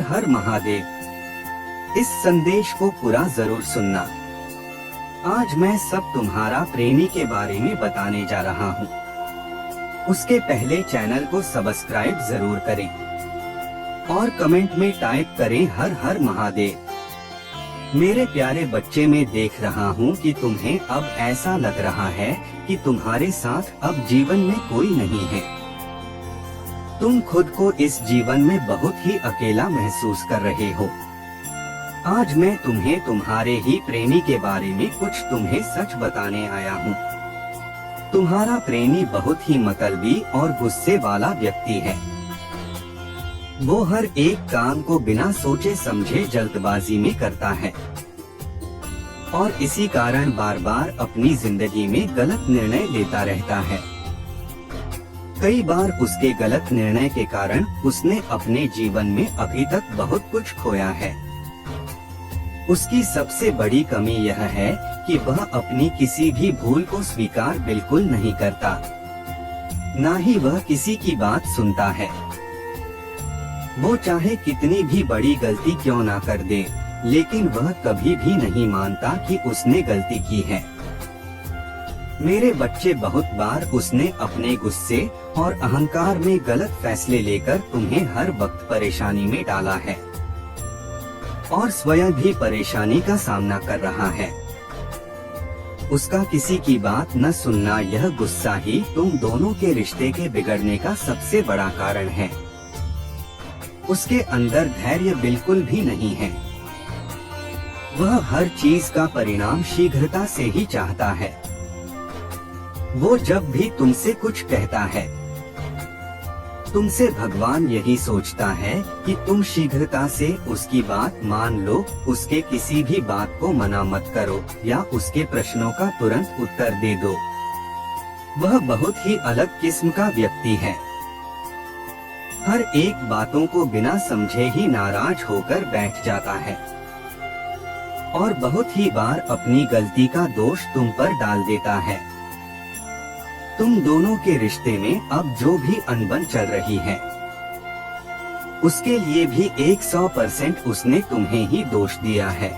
हर महादेव। इस संदेश को पूरा जरूर सुनना। आज मैं सब तुम्हारा प्रेमी के बारे में बताने जा रहा हूँ। उसके पहले चैनल को सब्सक्राइब जरूर करें और कमेंट में टाइप करें हर हर महादेव। मेरे प्यारे बच्चे, मैं देख रहा हूँ कि तुम्हें अब ऐसा लग रहा है कि तुम्हारे साथ अब जीवन में कोई नहीं है। तुम खुद को इस जीवन में बहुत ही अकेला महसूस कर रहे हो। आज मैं तुम्हें तुम्हारे ही प्रेमी के बारे में कुछ तुम्हें सच बताने आया हूँ। तुम्हारा प्रेमी बहुत ही मतलबी और गुस्से वाला व्यक्ति है। वो हर एक काम को बिना सोचे समझे जल्दबाजी में करता है और इसी कारण बार बार अपनी जिंदगी में गलत निर्णय लेता रहता है। कई बार उसके गलत निर्णय के कारण उसने अपने जीवन में अभी तक बहुत कुछ खोया है। उसकी सबसे बड़ी कमी यह है कि वह अपनी किसी भी भूल को स्वीकार बिल्कुल नहीं करता, ना ही वह किसी की बात सुनता है। वो चाहे कितनी भी बड़ी गलती क्यों ना कर दे, लेकिन वह कभी भी नहीं मानता कि उसने गलती की है। मेरे बच्चे, बहुत बार उसने अपने गुस्से और अहंकार में गलत फैसले लेकर तुम्हें हर वक्त परेशानी में डाला है और स्वयं भी परेशानी का सामना कर रहा है। उसका किसी की बात न सुनना, यह गुस्सा ही तुम दोनों के रिश्ते के बिगड़ने का सबसे बड़ा कारण है। उसके अंदर धैर्य बिल्कुल भी नहीं है। वह हर चीज का परिणाम शीघ्रता से ही चाहता है। वो जब भी तुमसे कुछ कहता है, तुमसे भगवान यही सोचता है कि तुम शीघ्रता से उसकी बात मान लो, उसके किसी भी बात को मना मत करो या उसके प्रश्नों का तुरंत उत्तर दे दो। वह बहुत ही अलग किस्म का व्यक्ति है। हर एक बातों को बिना समझे ही नाराज होकर बैठ जाता है और बहुत ही बार अपनी गलती का दोष तुम पर डाल देता है। तुम दोनों के रिश्ते में अब जो भी अनबन चल रही है, उसके लिए भी 100% उसने तुम्हें ही दोष दिया है।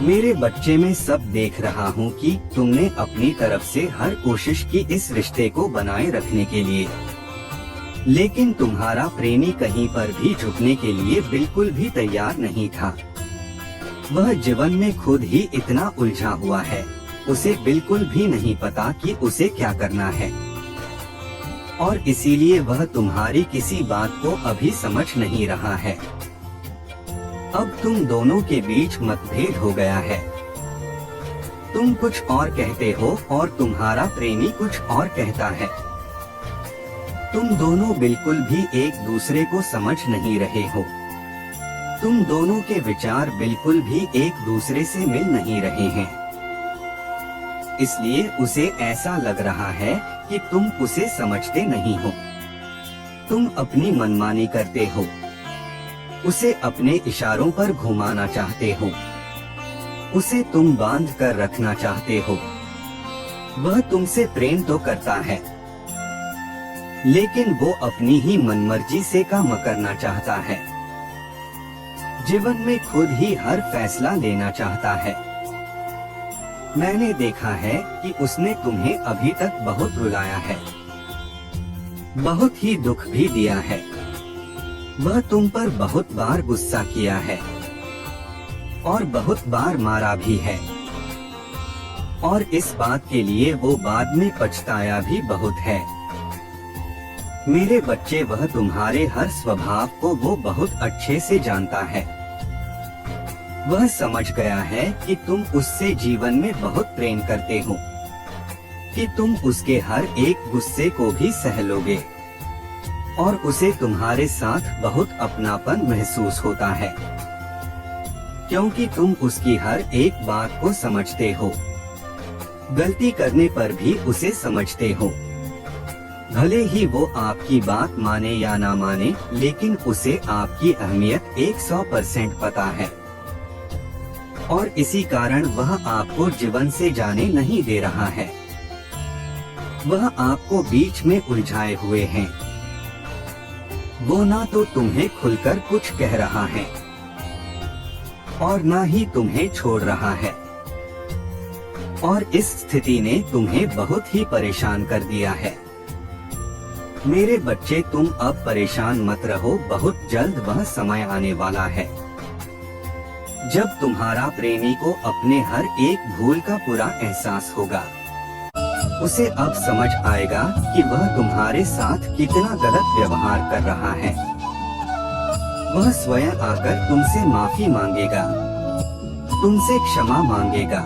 मेरे बच्चे, मैं सब देख रहा हूँ कि तुमने अपनी तरफ से हर कोशिश की इस रिश्ते को बनाए रखने के लिए, लेकिन तुम्हारा प्रेमी कहीं पर भी झुकने के लिए बिल्कुल भी तैयार नहीं था। वह जीवन में खुद ही इतना उलझा हुआ है, उसे बिल्कुल भी नहीं पता कि उसे क्या करना है और इसीलिए वह तुम्हारी किसी बात को अभी समझ नहीं रहा है। अब तुम दोनों के बीच मतभेद हो गया है। तुम कुछ और कहते हो और तुम्हारा प्रेमी कुछ और कहता है। तुम दोनों बिल्कुल भी एक दूसरे को समझ नहीं रहे हो। तुम दोनों के विचार बिल्कुल भी एक दूसरे से मिल नहीं रहे हैं। इसलिए उसे ऐसा लग रहा है कि तुम उसे समझते नहीं हो। तुम अपनी मनमानी करते हो, उसे अपने इशारों पर घुमाना चाहते हो, उसे तुम बांध कर रखना चाहते हो। वह तुमसे प्रेम तो करता है, लेकिन वो अपनी ही मनमर्जी से काम करना चाहता है। जीवन में खुद ही हर फैसला लेना चाहता है। मैंने देखा है कि उसने तुम्हें अभी तक बहुत रुलाया है, बहुत ही दुख भी दिया है। वह तुम पर बहुत बार गुस्सा किया है और बहुत बार मारा भी है और इस बात के लिए वो बाद में पछताया भी बहुत है। मेरे बच्चे, वह तुम्हारे हर स्वभाव को वो बहुत अच्छे से जानता है। वह समझ गया है कि तुम उससे जीवन में बहुत प्रेम करते हो, कि तुम उसके हर एक गुस्से को भी सह लोगे और उसे तुम्हारे साथ बहुत अपनापन महसूस होता है, क्योंकि तुम उसकी हर एक बात को समझते हो। गलती करने पर भी उसे समझते हो। भले ही वो आपकी बात माने या ना माने, लेकिन उसे आपकी अहमियत 100% पता है और इसी कारण वह आपको जीवन से जाने नहीं दे रहा है। वह आपको बीच में उलझाए हुए हैं। वो ना तो तुम्हें खुलकर कुछ कह रहा है और ना ही तुम्हें छोड़ रहा है, और इस स्थिति ने तुम्हें बहुत ही परेशान कर दिया है। मेरे बच्चे, तुम अब परेशान मत रहो, बहुत जल्द वह समय आने वाला है जब तुम्हारा प्रेमी को अपने हर एक भूल का पूरा एहसास होगा। उसे अब समझ आएगा कि वह तुम्हारे साथ कितना गलत व्यवहार कर रहा है। वह स्वयं आकर तुमसे माफी मांगेगा, तुमसे क्षमा मांगेगा।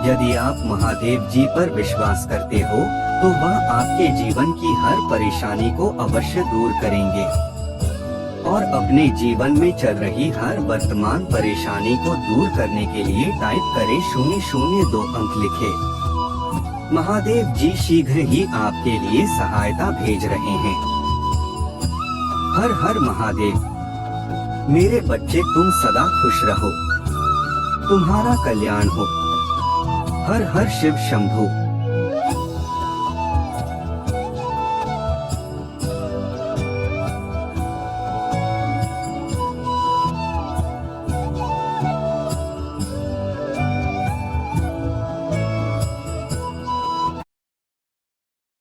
यदि आप महादेव जी पर विश्वास करते हो तो वह आपके जीवन की हर परेशानी को अवश्य दूर करेंगे और अपने जीवन में चल रही हर वर्तमान परेशानी को दूर करने के लिए टाइप करें 002 अंक लिखे। महादेव जी शीघ्र ही आपके लिए सहायता भेज रहे हैं। हर हर महादेव। मेरे बच्चे, तुम सदा खुश रहो, तुम्हारा कल्याण हो। हर हर शिव शंभू।